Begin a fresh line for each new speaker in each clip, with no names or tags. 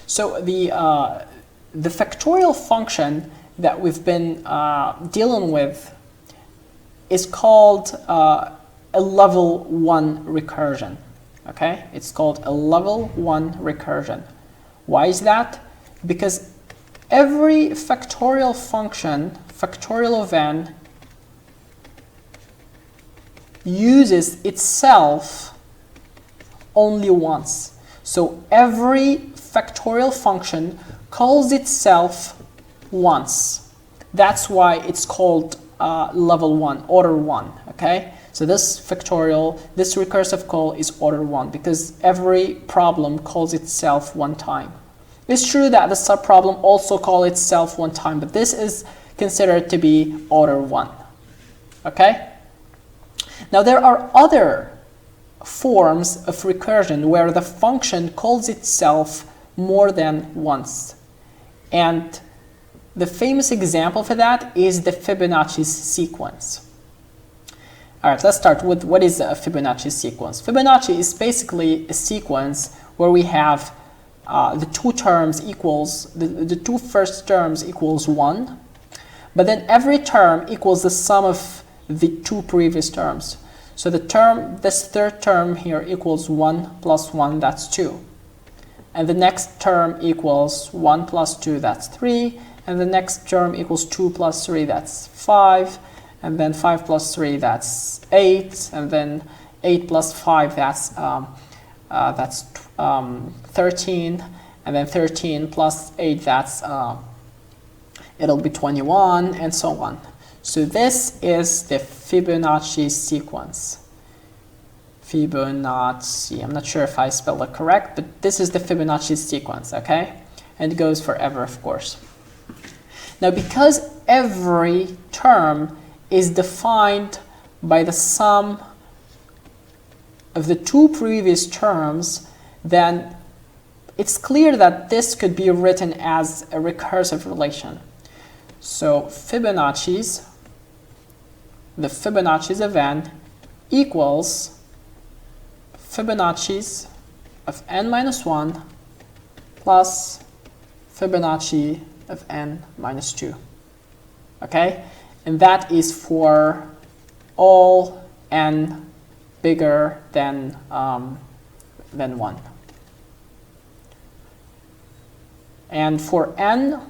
So the factorial function that we've been dealing with is called a level 1 recursion. Okay, it's called a level 1 recursion. Why is that? Because every factorial function, factorial of n, uses itself only once. So every factorial function calls itself once. That's why it's called level 1, order 1. Okay, so this factorial, this recursive call is order 1 because every problem calls itself one time. It's true that the subproblem also calls itself one time, but this is considered to be order 1. Okay? Now there are other forms of recursion where the function calls itself more than once. And the famous example for that is the Fibonacci sequence. All right, let's start with what is a Fibonacci sequence. Fibonacci is basically a sequence where we have the two terms equals, the two first terms equals 1, but then every term equals the sum of the two previous terms. So the term, this third term here equals 1 plus 1, that's 2. And the next term equals 1 plus 2, that's 3. And the next term equals 2 plus 3, that's 5. And then 5 plus 3, that's 8. And then 8 plus 5, that's 13. And then 13 plus 8, that's it'll be 21, and so on. So this is the Fibonacci sequence. Fibonacci, I'm not sure if I spelled it correct, but this is the Fibonacci sequence, okay? And it goes forever, of course. Now, because every term is defined by the sum of the two previous terms, then it's clear that this could be written as a recursive relation. So Fibonacci's, the Fibonacci's of n equals Fibonacci's of n minus 1 plus Fibonacci of n minus 2. Okay? And that is for all n bigger than 1. And for n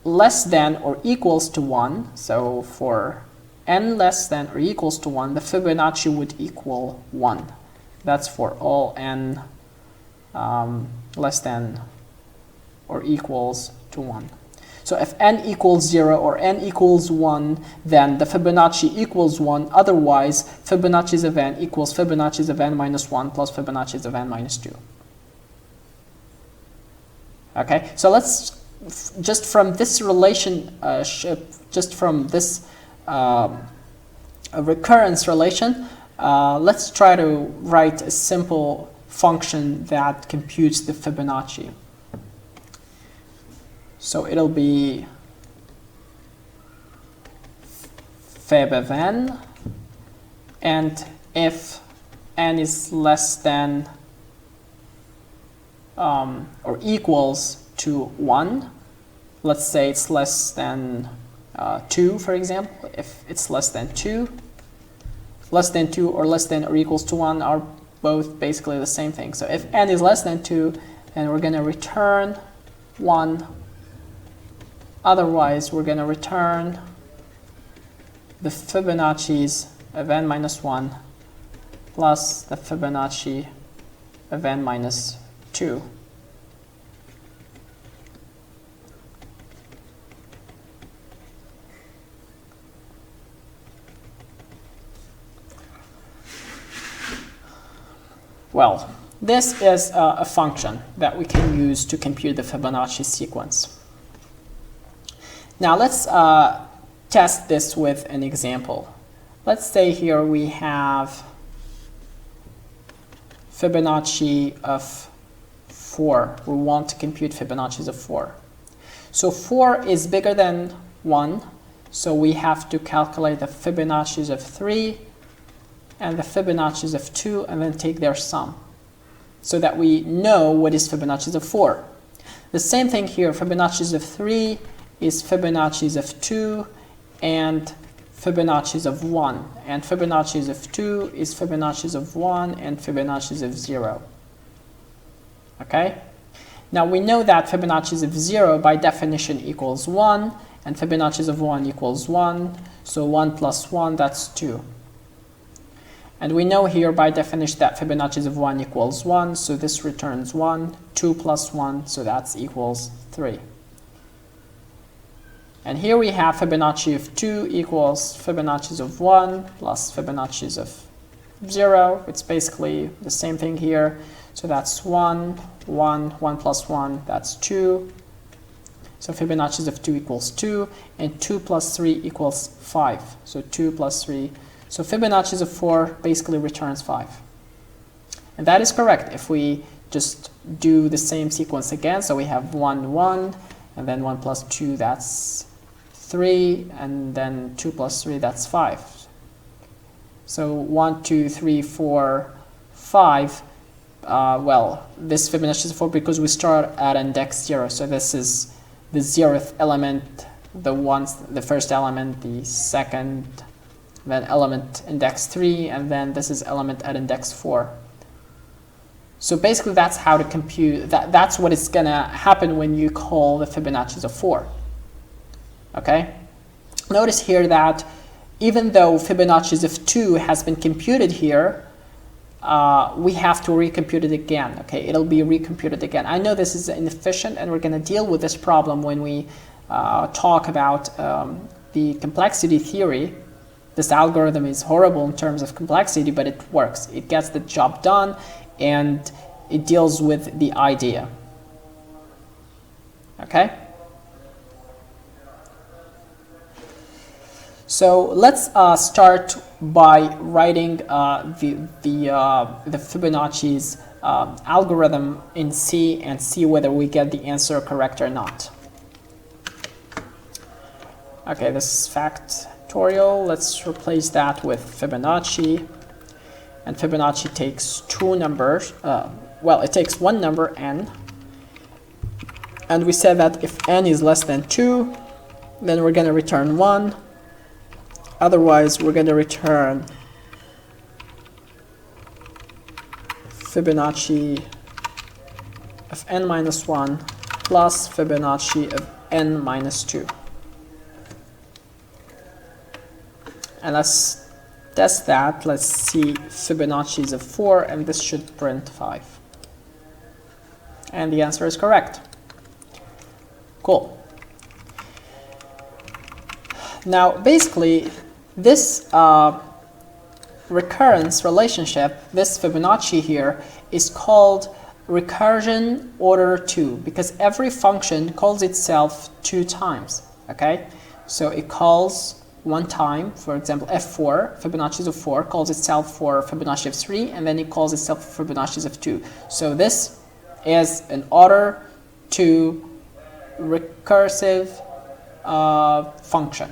less than or equals to 1, so for n less than or equals to 1, the Fibonacci would equal 1. That's for all n less than or equals to 1. So if n equals 0 or n equals 1, then the Fibonacci equals 1. Otherwise, Fibonacci's of n equals Fibonacci's of n minus 1 plus Fibonacci's of n minus 2. Okay, so let's, just from this relationship, just from this recurrence relation, let's try to write a simple function that computes the Fibonacci. So it'll be Fib of n, and if n is less than or equals to 1, let's say it's less than 2, for example. If it's less than 2 or less than or equals to 1 are both basically the same thing. So if n is less than 2, then we're going to return 1. Otherwise, we're going to return the Fibonacci's of n minus 1 plus the Fibonacci of n minus 2. Well, this is a function that we can use to compute the Fibonacci sequence. Now let's test this with an example. Let's say here we have Fibonacci of 4. We want to compute Fibonacci's of 4. So 4 is bigger than 1, so we have to calculate the Fibonacci's of 3 and the Fibonacci's of 2 and then take their sum so that we know what is Fibonacci's of 4. The same thing here, Fibonacci's of 3 is Fibonacci's of 2 and Fibonacci's of 1. And Fibonacci's of 2 is Fibonacci's of 1 and Fibonacci's of 0. Okay? Now we know that Fibonacci's of 0 by definition equals 1, and Fibonacci's of 1 equals 1, so 1 plus 1, that's 2. And we know here by definition that Fibonacci's of 1 equals 1, so this returns 1, 2 plus 1, so that equals 3. And here we have Fibonacci of 2 equals Fibonacci's of 1 plus Fibonacci's of 0. It's basically the same thing here. So that's 1, 1, 1 plus 1, that's 2. So Fibonacci's of 2 equals 2, and 2 plus 3 equals 5. So 2 plus 3. So Fibonacci's of 4 basically returns 5. And that is correct if we just do the same sequence again. So we have 1, 1, and then 1 plus 2, that's 3, and then 2 plus 3, that's 5. So 1, 2, 3, 4, 5. Well, this Fibonacci is 4 because we start at index 0. So this is the 0th element, the first element, the second, then element index 3, and then this is element at index 4. So basically that's how to compute, that's what is going to happen when you call the Fibonacci's of 4. Okay? Notice here that even though Fibonacci's of 2 has been computed here, we have to recompute it again. Okay, it'll be recomputed again. I know this is inefficient, and we're going to deal with this problem when we talk about the complexity theory. This algorithm is horrible in terms of complexity, but it works. It gets the job done, and it deals with the idea. Okay? So let's start by writing the Fibonacci's algorithm in C and see whether we get the answer correct or not. Okay, this is factorial. Let's replace that with Fibonacci. And Fibonacci takes two numbers. Well, it takes one number, n. And we said that if n is less than 2, then we're going to return 1. Otherwise, we're going to return Fibonacci of n minus 1 plus Fibonacci of n minus 2. And let's test that. Let's see Fibonacci's of 4, and this should print 5. And the answer is correct. Cool. Now, basically, this recurrence relationship, this Fibonacci here, is called recursion order 2, because every function calls itself 2 times. Okay, so it calls one time, for example, f4, Fibonacci's of 4, calls itself for Fibonacci of 3, and then it calls itself for Fibonacci's of 2. So this is an order 2 recursive function.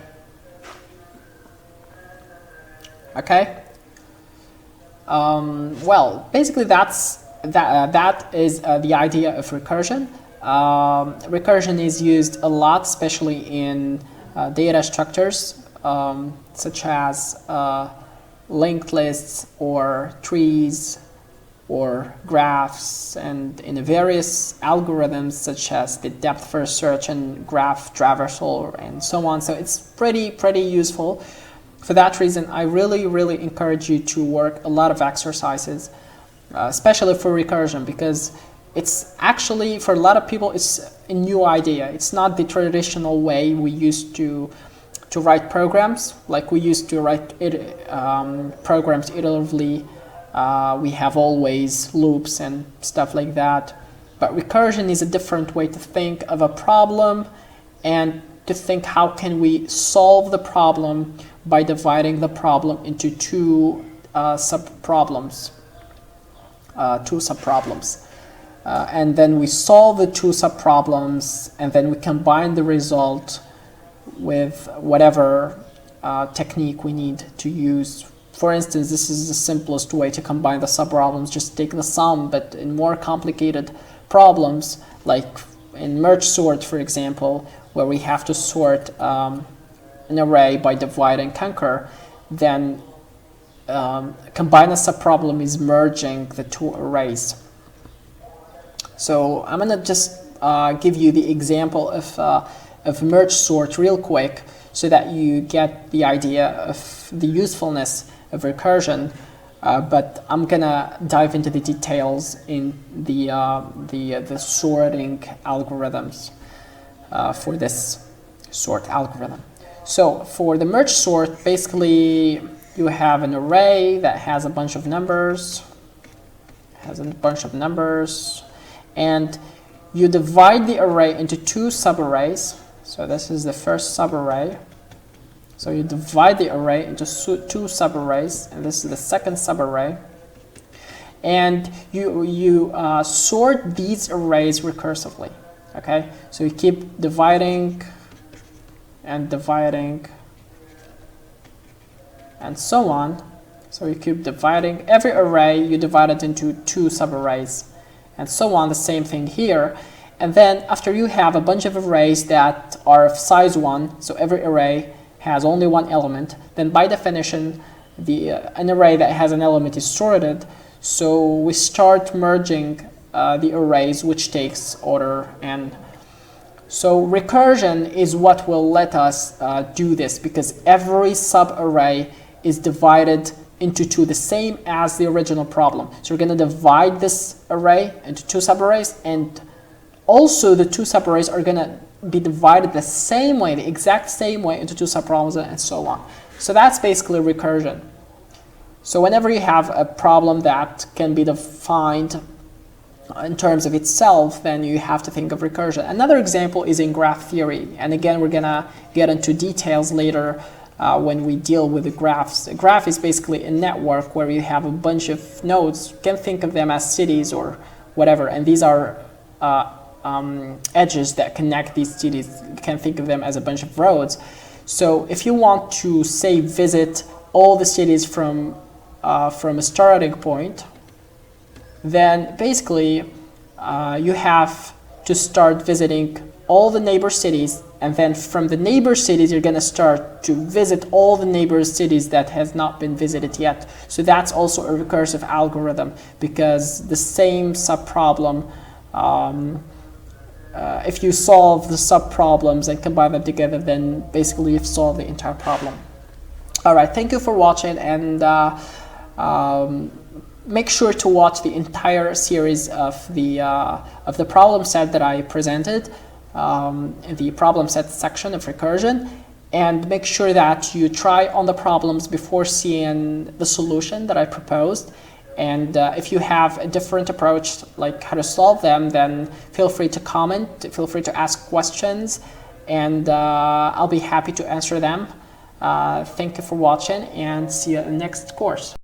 Okay. Well, basically that is the idea of recursion. Recursion is used a lot, especially in data structures, such as linked lists or trees or graphs, and in various algorithms such as the depth first search and graph traversal and so on. So it's pretty useful. For that reason, I really encourage you to work a lot of exercises, especially for recursion, because it's actually, for a lot of people, it's a new idea. It's not the traditional way we used to write programs. Like we used to write programs iteratively. We have always loops and stuff like that. But recursion is a different way to think of a problem and to think how can we solve the problem by dividing the problem into two subproblems. And then we solve the two subproblems, and then we combine the result with whatever technique we need to use. For instance, this is the simplest way to combine the subproblems, just take the sum, but in more complicated problems, like in merge sort, for example, where we have to sort an array by divide and conquer, then combine a subproblem is merging the two arrays. So I'm going to just give you the example of merge sort real quick so that you get the idea of the usefulness of recursion. But I'm gonna dive into the details in the sorting algorithms for this sort algorithm. So for the merge sort, basically you have an array that has a bunch of numbers, and you divide the array into two subarrays. So this is the first subarray. So you divide the array into two subarrays, and this is the second subarray. And you sort these arrays recursively. Okay, so you keep dividing and dividing and so on. So you keep dividing every array, you divide it into two subarrays, and so on. The same thing here. And then after you have a bunch of arrays that are of size 1, so every array has only one element, then by definition an array that has an element is sorted. So we start merging the arrays, which takes order n. So recursion is what will let us do this, because every subarray is divided into two, the same as the original problem. So we're going to divide this array into two subarrays, and also the two subarrays are going to be divided the same way, the exact same way, into two subproblems, and so on. So that's basically recursion. So whenever you have a problem that can be defined in terms of itself, then you have to think of recursion. Another example is in graph theory, and again we're gonna get into details later when we deal with the graphs. A graph is basically a network where you have a bunch of nodes. You can think of them as cities or whatever, and these are edges that connect these cities. You can think of them as a bunch of roads. So if you want to, say, visit all the cities from a starting point, then basically you have to start visiting all the neighbor cities, and then from the neighbor cities you're going to start to visit all the neighbor cities that has not been visited yet. So that's also a recursive algorithm, because the same subproblem, if you solve the subproblems and combine them together, then basically you've solved the entire problem. All right, thank you for watching, and make sure to watch the entire series of the problem set that I presented in the problem set section of recursion, and make sure that you try on the problems before seeing the solution that I proposed. And if you have a different approach, like how to solve them, then feel free to comment, feel free to ask questions, and I'll be happy to answer them. Thank you for watching, and see you in the next course.